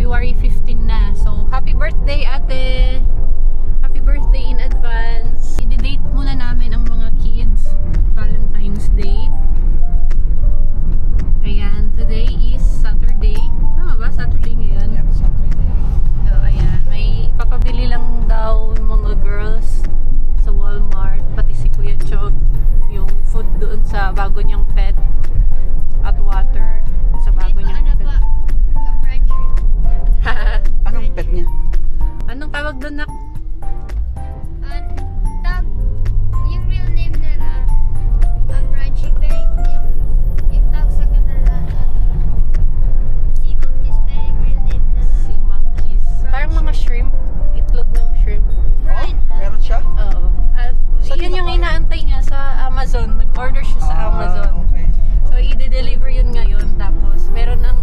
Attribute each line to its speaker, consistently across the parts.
Speaker 1: February 15 na. So, happy birthday, ate! Happy birthday in advance. I-date muna namin ang mga kids. Valentine's Day. Ayan, today is Saturday. Tama ba? Saturday ngayon?
Speaker 2: Yeah, Saturday.
Speaker 1: So, ayan. May papabili lang daw yung mga girls sa Walmart. Pati si Kuya Chog. Yung food doon sa bago niyang pet. At water sa bago niyang pet.
Speaker 2: Anong pet niya?
Speaker 1: Anong tawag doon na?
Speaker 3: Yung real name nila, Branchie Bay. Yung tawag sa kanila, sea monkeys. Pero yung real name nila,
Speaker 1: Sea monkeys. Parang mga shrimp. Itlog ng shrimp.
Speaker 3: Brian.
Speaker 2: Meron siya?
Speaker 1: Oo. At yun yung inaantay niya sa Amazon. Nag-order siya sa Amazon.
Speaker 2: Okay.
Speaker 1: So, i-deliver yun ngayon. Tapos, meron ng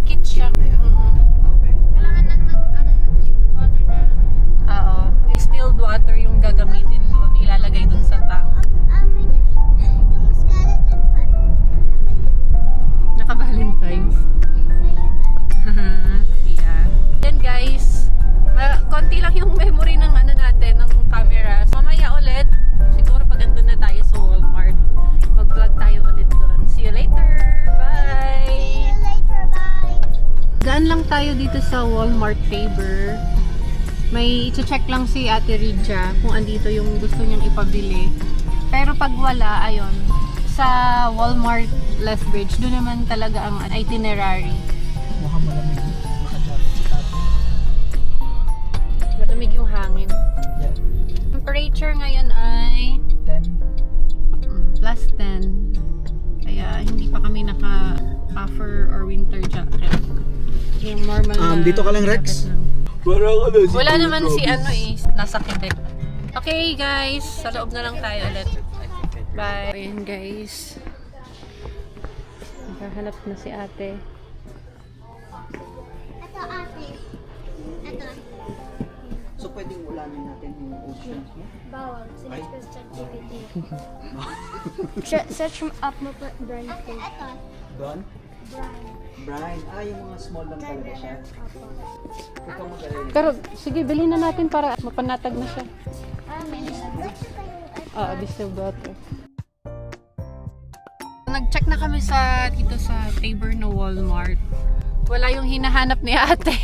Speaker 1: kit siya.
Speaker 2: Kit na yun? Okay.
Speaker 3: Kailangan lang yung water na.
Speaker 1: Oo. Distilled water yung gagamitin doon. Ilalagay doon sa tank.
Speaker 3: Yung skeleton pa.
Speaker 1: Naka-Valentine's. Yeah. Then guys, konti lang yung memory ng ano natin, ng camera. So, mamaya ulit, siguro pag andun na tayo sa Walmart, mag-vlog tayo ulit doon. See you later! Bye!
Speaker 3: See you later, bye!
Speaker 1: Gaan lang tayo dito sa Walmart Faber. May i-check lang si Ate Ridja kung andito yung gusto niyang ipabili. Pero pag wala, ayun, sa Walmart Lethbridge, doon naman talaga ang itinerary.
Speaker 2: Mukhang malamig. Naka-jacket si Tato.
Speaker 1: Malamig yung hangin.
Speaker 2: Yeah.
Speaker 1: Temperature ngayon ay
Speaker 2: 10.
Speaker 1: plus 10. Kaya hindi pa kami naka-puffer or winter jacket. Yung normal na
Speaker 2: Dito ka lang, Rex?
Speaker 1: jacket lang. Wala
Speaker 2: Wala
Speaker 1: naman si ano nasa Quebec. Okay guys, sa loob na lang tayo ulit. Bye. Ayan guys. Nakahanap na si ate.
Speaker 3: Ito, ate. Ito.
Speaker 2: So pwedeng ulamin natin yung ocean mo?
Speaker 3: Bawal.
Speaker 2: Ay.
Speaker 3: Sinis ko sa ChatGPT. Search up mo pa, Brian. Ito.
Speaker 2: Doon?
Speaker 3: Brian.
Speaker 2: Brian. Yung mga small lang talaga siya. Huwag kang mag-alala.
Speaker 1: Pero sige, bilhin na natin para mapanatag na siya. Distilled water. Nag-check na kami dito sa Faber na Walmart. Wala yung hinahanap ni ate.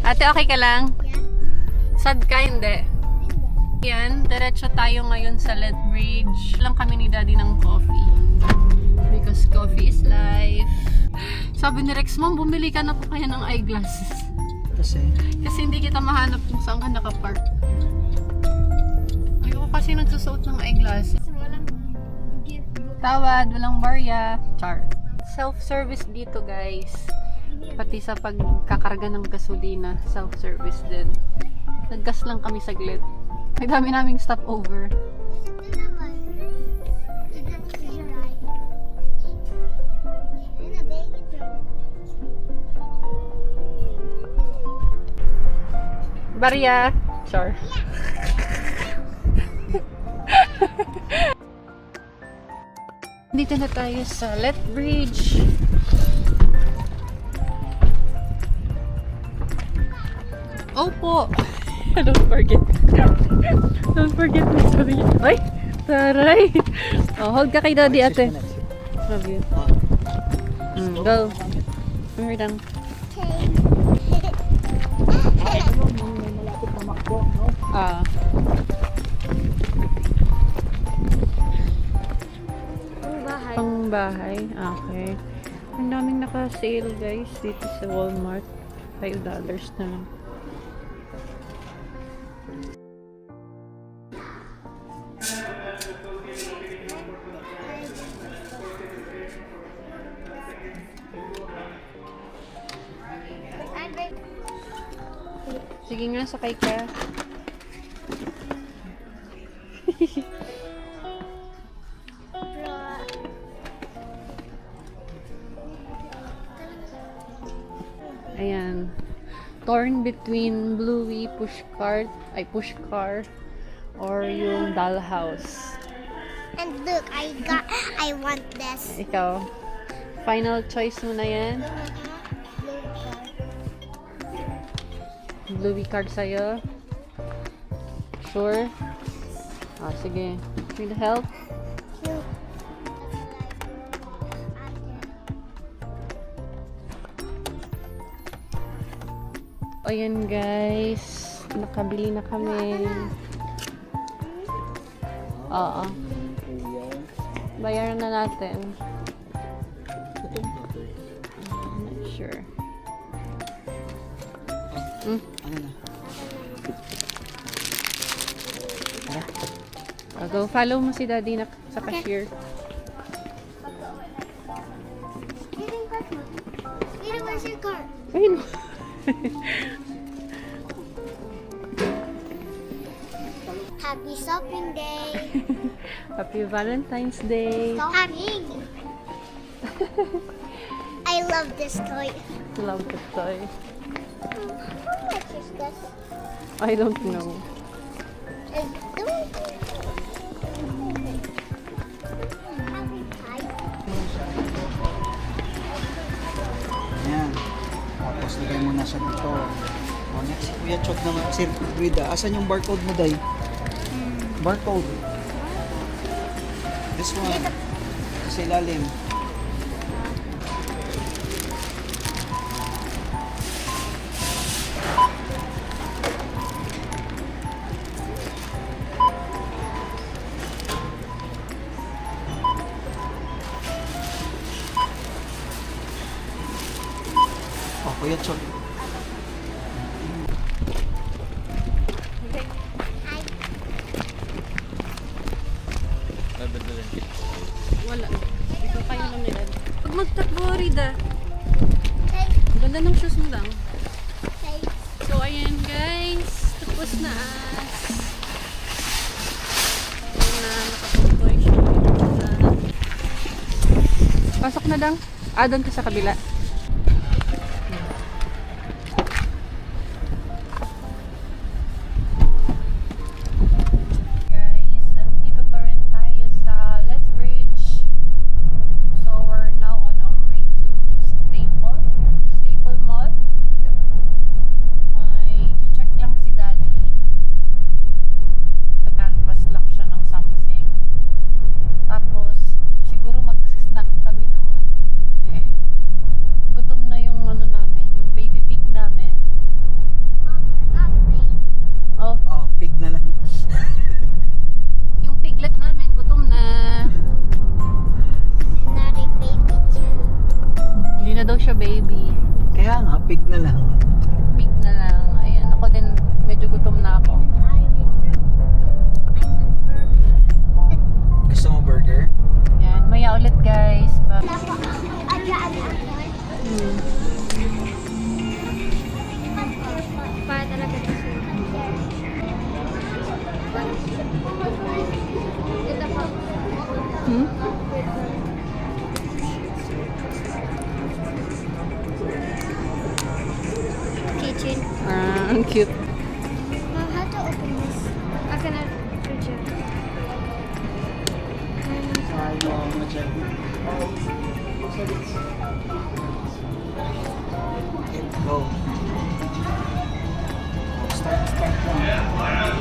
Speaker 1: Ate, okay ka lang? Sad ka, hindi? Yan, diretso tayo ngayon sa Lethbridge. Lang kami ni Daddy ng coffee. Because coffee is life. Sabi ni Rex, Mom, bumili ka na po kaya ng eyeglasses. Kasi hindi kita mahanap kung saan ka nakapark. Ayoko kasi nagsusuot ng eyeglasses.
Speaker 3: Walang gift.
Speaker 1: Tawad, walang barya. Char. Self-service dito guys. Pati sa pagkakarga ng gasolina, self-service din. Naggas lang kami saglit. May dami naming stopover.
Speaker 3: Ito naman.
Speaker 1: Barya. Char. Dito na tayo sa Lethbridge. Opo. Don't forget. Don't forget me. Sorry. Ay! Taray! Hold ka kay Daddy, ate. Love you. Go. We're done.
Speaker 2: Malapit na makbo, no?
Speaker 1: Pang bahay. Okay. Ang daming naka-sale guys dito sa Walmart. $5 na lang. Sige nga, sakay ka. Ayan. Torn between Bluey pushcart, pushcar, or yung dollhouse.
Speaker 3: And look, I want this.
Speaker 1: Ikaw, final choice mo na yan?
Speaker 3: Blue car.
Speaker 1: Bluey card sa'yo. Sure? Ah, sige. Need help? O yan guys. Nakabili na kami. Oo. Bayaran na natin. I'm not sure. Hmm?
Speaker 2: Ano na?
Speaker 1: Go, follow mo si daddy na sa cashier.
Speaker 3: Peter, where's your car?
Speaker 1: Ayun.
Speaker 3: Happy shopping day.
Speaker 1: Happy Valentine's Day.
Speaker 3: Happy. I love this toy.
Speaker 1: Love the toy.
Speaker 3: How much is this?
Speaker 1: I don't know.
Speaker 3: Happy pie.
Speaker 2: Ayan. Tapos lagay mo na siya dito. O, next si Kuya Chog naman. Sir Grida, asan yung barcode mo, Day? Barcode. This one. Sa ilalim. O, Kuya Chog.
Speaker 1: Wala. Ikaw kayo lang nila. Pag magtakbo, Rida.
Speaker 3: Hey,
Speaker 1: Ganda ng shoes mo lang.
Speaker 3: hey.
Speaker 1: So, ayan guys. Tapos na. Ayan na. Nakapag-boy shopping na. Pasok na lang. Doon ka sa kabila. Guys, andito pa rin tayo sa Lethbridge. So, we're now on our way to Staple Mall. May i-check lang si Daddy. Pag-canvas lang siya ng something. Tapos, siguro mag-snack kami doon. Kasi, gutom na yung ano namin, yung baby pig namin.
Speaker 3: Not babies.
Speaker 1: Oh,
Speaker 2: Oh, pig na lang.
Speaker 1: yung piglet namin, gutom na.
Speaker 3: Not a baby too.
Speaker 1: Hindi na daw siya baby.
Speaker 2: Kaya nga, pig na lang.
Speaker 1: Pig na lang. Ayan, ako din medyo gutom na ako.
Speaker 2: Gusto mo burger?
Speaker 1: Ayan, maya ulit guys.
Speaker 3: Para talaga gusto. Ito po.
Speaker 1: Hmm?
Speaker 3: Kitchen.
Speaker 1: Ang cute.
Speaker 3: Mom, how to open this? I cannot reach it.
Speaker 2: Go. Start lang.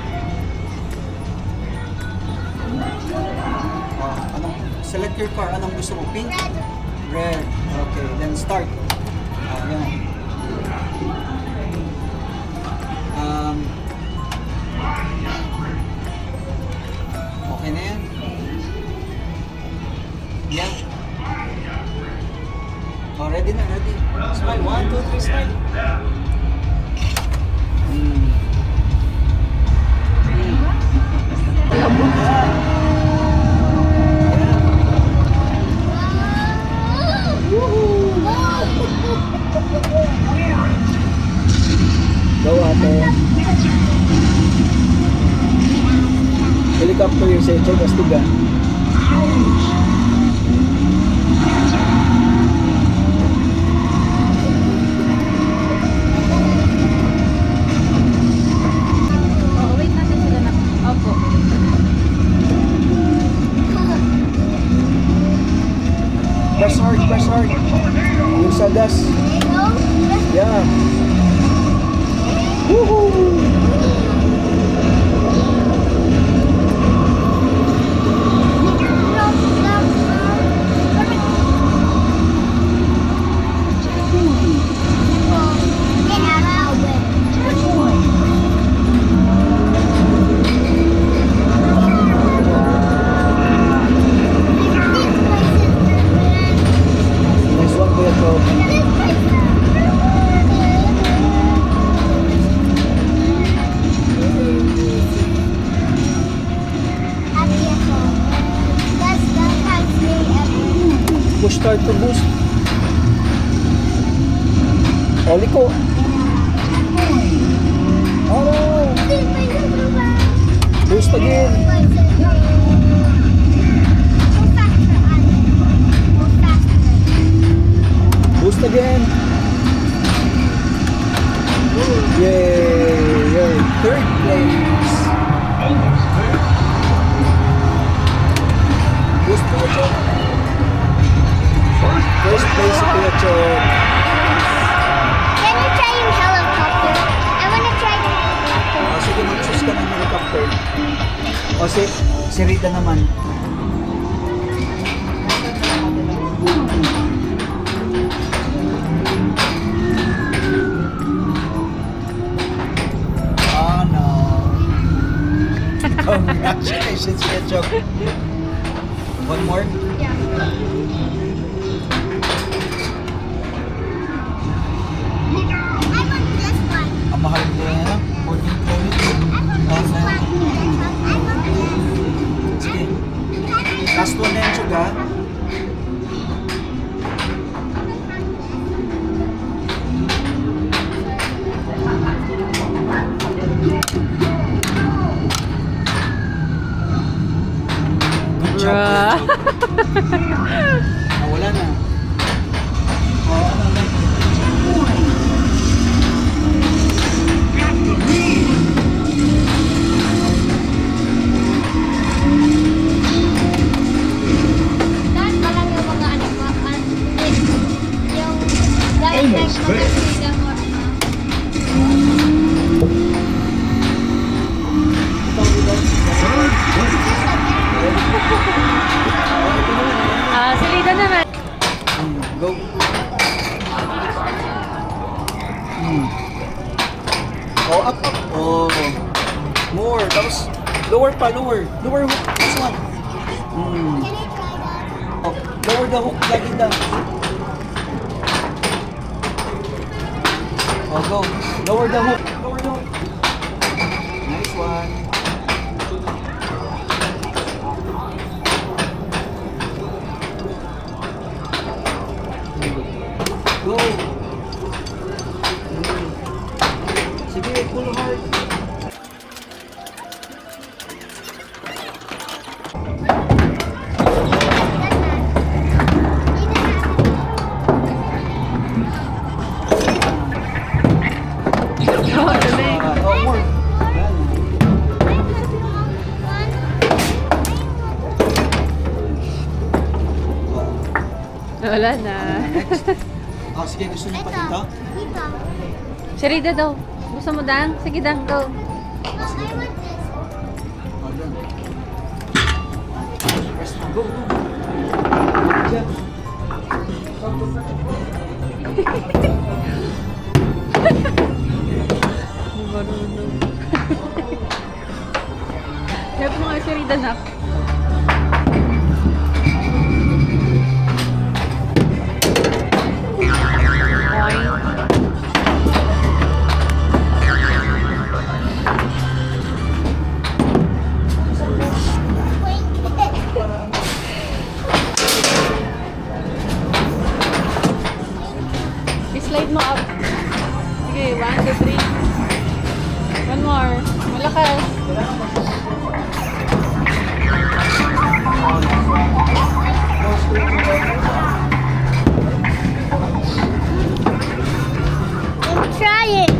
Speaker 2: Select your car. Anong gusto mo? Pink?
Speaker 3: Red.
Speaker 2: Red. Okay, then start. Yan. Okay na yan? Yeah. Oh, ready na, ready. Smile. 1, 2, 3, smile. Go, ate. Helicopter yung sa ito, bastiga.
Speaker 1: Oh, wait natin sila na. Opo.
Speaker 2: Press hard, press hard. Yung sa gas. Yeah. Woo! start to boost. Oh, liko. Oh no. Boost again. Boost again. Yay! Yay! Third place. Boost Kuya Chok. First place si Kuya Chok.
Speaker 3: Can you try yung helicopter? I wanna try the helicopter.
Speaker 2: O sige, mag-choose ka ng helicopter. O si Rita naman. Oh no. Congratulations, Kuya Chok. One more?
Speaker 3: Yeah. I want this one.
Speaker 2: Ang mahal ko na 14 credits.
Speaker 3: I want this one. I want this.
Speaker 2: Sige. Last one na yan, Chok, ha? Good job, Kuya Chok. Wala na. Oh, ano na?
Speaker 3: Lahat pa lang yung mga anak mo. Yung dahil like mga freedom or ano.
Speaker 1: Si Rida naman.
Speaker 2: Go. Oh, up, up. Oh. More. Tapos, lower pa, lower. Lower hook. This one.
Speaker 3: Can I try that?
Speaker 2: Oh, lower the hook. Lagi lang. Oh, go. Lower the hook. Lower the hook. Nice one. Go. Sige, pull hard. Oh, more.
Speaker 1: Wala na.
Speaker 2: Next. Oh, sige, gusto niyo pa dito?
Speaker 3: Dito.
Speaker 1: Si Rida daw. Gusto mo, Dan? Sige, Dan, go.
Speaker 3: No, I want this.
Speaker 2: Oh, dyan. Press na. Go, go. Dyan.
Speaker 1: Hindi marunong. Help mo nga si Rida, nak. Slide mo up. Sige, 1, 2, 3. One more. Malakas.
Speaker 3: Try it.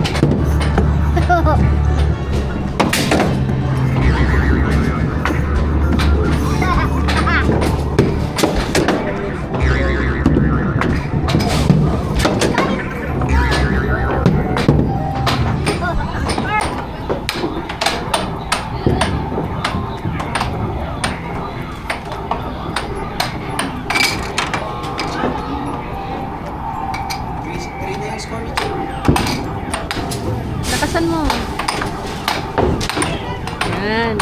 Speaker 1: Lakasan mo. Yan.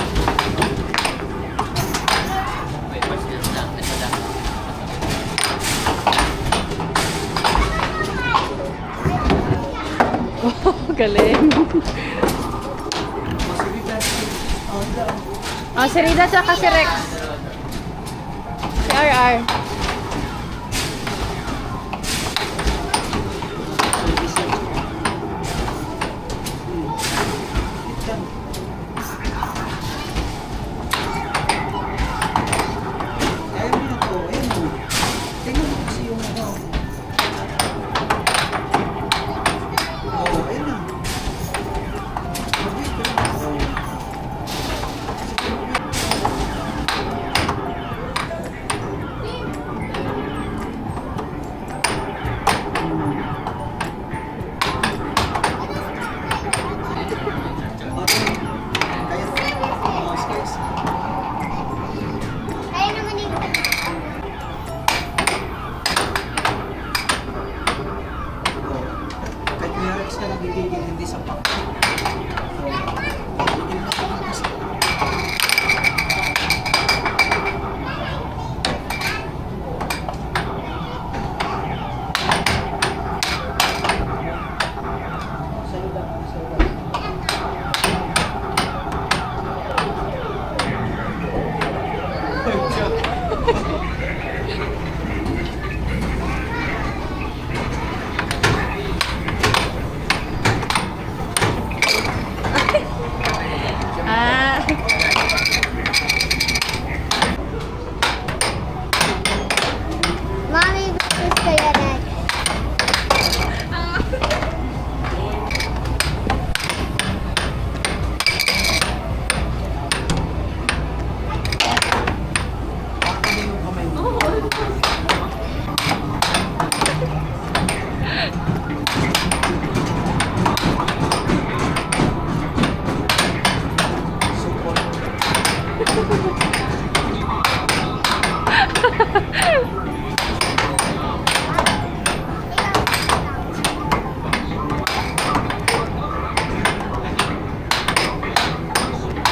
Speaker 1: Oh, galing. Oh, si Rida tsaka si Rex. Si RR.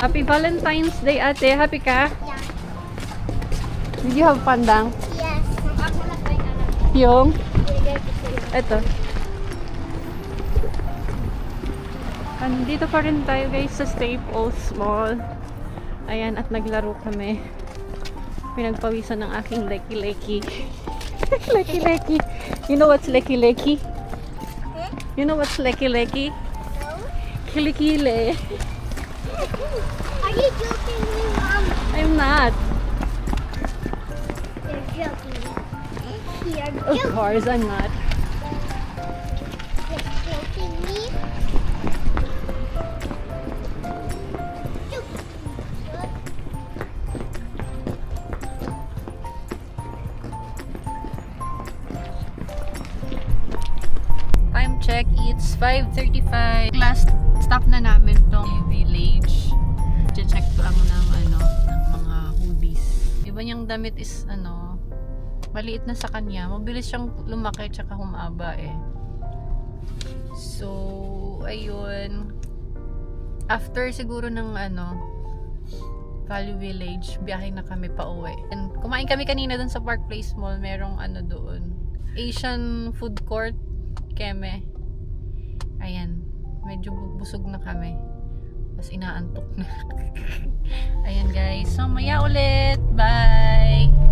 Speaker 1: Happy Valentine's Day, ate. Happy ka?
Speaker 3: Yeah.
Speaker 1: Did you have fun, Dang?
Speaker 3: Yes. Ako na tayo na lang.
Speaker 1: Yung?
Speaker 3: Bigay ko sa'yo.
Speaker 1: Ito. Andito pa rin tayo guys sa Staples Mall. Ayan, at naglaro kami. Pinagpawisan ng aking leki-leki. Leki-leki. You know what's leki-leki? You know what's leki-leki?
Speaker 3: No?
Speaker 1: Kili-kili.
Speaker 3: Are you joking me, Mom?
Speaker 1: I'm not.
Speaker 3: You're joking me. You're
Speaker 1: Of
Speaker 3: joking.
Speaker 1: course, I'm not.
Speaker 3: You're joking me.
Speaker 1: Time check, it's 5:35. Last stop na namin tong village. Check ko lang ng ng mga hoodies. Iba niyang damit is maliit na sa kanya. Mabilis siyang lumaki tsaka humaba eh. So, ayun. After siguro ng Value Village, biyahe na kami pa uwi. And kumain kami kanina dun sa Park Place Mall. Merong doon. Asian food court. Keme. Ayan. Medyo busog na kami. Tapos inaantok na. Ayan guys. So, maya ulit. Bye!